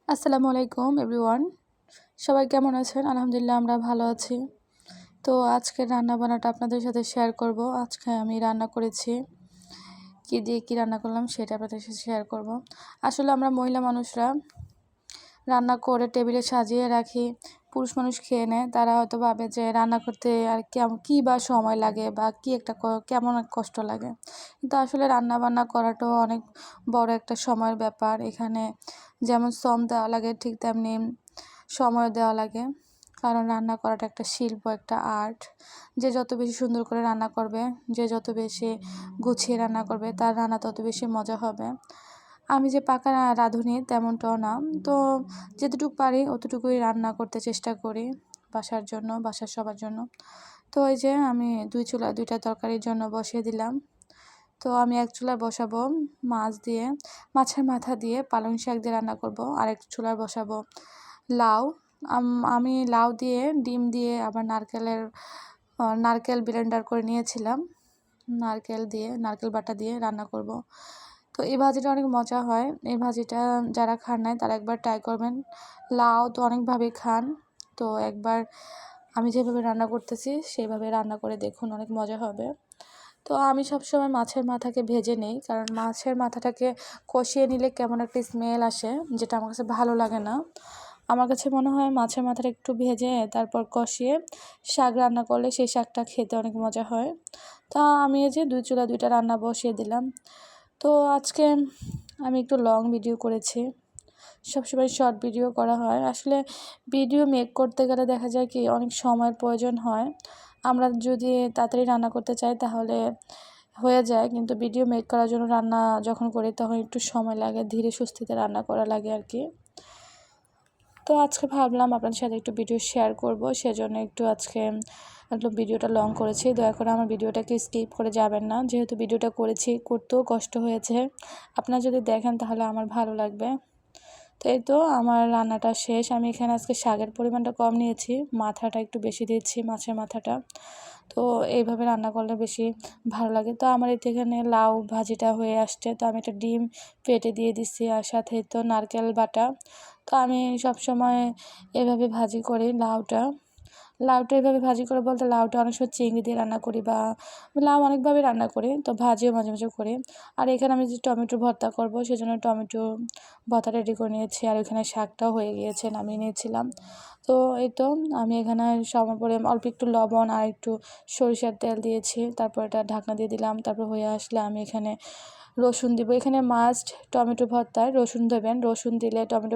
আসসালামু আলাইকুম এভরিওয়ান, সবাই কেমন আছেন? আলহামদুলিল্লাহ আমরা ভালো আছি। তো আজকের রান্না বান্নাটা আপনাদের সাথে শেয়ার করব। আজকে আমি রান্না করেছি, কী দিয়ে কী রান্না করলাম সেটা আপনাদের সাথে শেয়ার করব। আসলে আমরা মহিলা মানুষরা রান্না করে টেবিলে সাজিয়ে রাখি, পুরুষ মানুষ খেয়ে নেয়। তারা হয়তো ভাবে যে রান্না করতে আর কী বা সময় লাগে বা কী একটা কেমন কষ্ট লাগে, কিন্তু আসলে রান্না বান্না করাটাও অনেক বড় একটা সময়ের ব্যাপার। এখানে যেমন শ্রম দেওয়া লাগে, ঠিক তেমনি সময় দেওয়া লাগে, কারণ রান্না করাটা একটা শিল্প, একটা আর্ট। যে যত বেশি সুন্দর করে রান্না করবে, যে যত বেশি গুছিয়ে রান্না করবে, তার রান্না তত বেশি মজা হবে। আমি যে পাকা রাঁধুনি তেমনটাও না, তো যেতটুকু পারি অতটুকুই রান্না করতে চেষ্টা করি বাসার জন্য, বাসার সবার জন্য। তো এই যে আমি 2 চুলায় 2টা তরকারির জন্য বসিয়ে দিলাম। তো আমি এক চুলায় বসাবো মাছের মাথা দিয়ে পালং শাক দিয়ে রান্না করব, আর এক চুলায় বসাবো লাউ। আমি লাউ দিয়ে, ডিম দিয়ে, আবার নারকেল ব্লেন্ডার করে নিয়েছিলাম, নারকেল বাটা দিয়ে রান্না করব। তো এই ভাজিটা অনেক মজা হয়। এই ভাজিটা যারা খান নাই তারা একবার ট্রাই করবেন। লাউ তো অনেকভাবেই খান, তো একবার আমি যেভাবে রান্না করতেছি সেইভাবে রান্না করে দেখুন, অনেক মজা হবে। তো আমি সবসময় মাছের মাথাকে ভেজে নেই, কারণ মাছের মাথাটাকে কষিয়ে নিলে কেমন একটা স্মেল আসে, যেটা আমার কাছে ভালো লাগে না। আমার কাছে মনে হয় মাছের মাথাটা একটু ভেজে তারপর কষিয়ে শাক রান্না করলে সেই শাকটা খেতে অনেক মজা হয়। তা আমি এই যে 2 চুলায় 2টা রান্না বসিয়ে দিলাম। তো আজকে আমি একটু লং ভিডিও করেছি, সবসময় শর্ট ভিডিও করা হয়। আসলে ভিডিও মেক করতে গেলে দেখা যায় কি অনেক সময়ের প্রয়োজন হয়। আমরা যদি তাড়াতাড়ি রান্না করতে চাই তাহলে হয়ে যায়, কিন্তু ভিডিও মেক করার জন্য রান্না যখন করি তখন একটু সময় লাগে, ধীরে সুস্থিতে রান্না করা লাগে আর কি। তো আজকে ভাবলাম আপনাদের সাথে একটু ভিডিও শেয়ার করব, সেজন্য আজকে একটু ভিডিওটা লং করেছি। দয়া করে আমার ভিডিওটাকে স্কিপ করে যাবেন না, যেহেতু ভিডিওটা করতেও কষ্ট হয়েছে। আপনারা যদি দেখেন তাহলে আমার ভালো লাগবে। তো এই তো আমার রান্নাটা শেষ। আমি এখানে আজকে শাকের পরিমাণটা কম নিয়েছি, মাথাটা একটু বেশি দিয়েছি, মাছের মাথাটা। তো এইভাবে রান্না করলে বেশি ভালো লাগে। তো আমার এখানে লাউ ভাজিটা হয়ে আসছে, তো আমি একটা ডিম ফেটে দিয়ে দিচ্ছি, আর সাথে তো নারকেল বাটা। তো আমি সবসময় এভাবে ভাজি করি লাউটা এভাবে ভাজি করে বলতে, লাউটা অনেক সময় চিংড়ি দিয়ে রান্না করি, বা লাউ অনেকভাবে রান্না করি, তো ভাজিও মাঝে মাঝে করি। আর এখানে আমি যে টমেটো ভর্তা করব, সেজন্য টমেটো ভর্তা রেডি করে নিয়েছি, আর ওখানে শাকটাও হয়ে গিয়েছে, নামিয়ে নিয়েছিলাম। তো এই তো আমি এখানে পরে অল্প একটু লবণ আর একটু সরিষার তেল দিয়েছি, তারপর এটা ঢাকনা দিয়ে দিলাম। তারপর হয়ে আসলে আমি এখানে রসুন দিব। এখানে মাস্ট টমেটো ভর্তায় রসুন দেবেন, রসুন দিলে টমেটো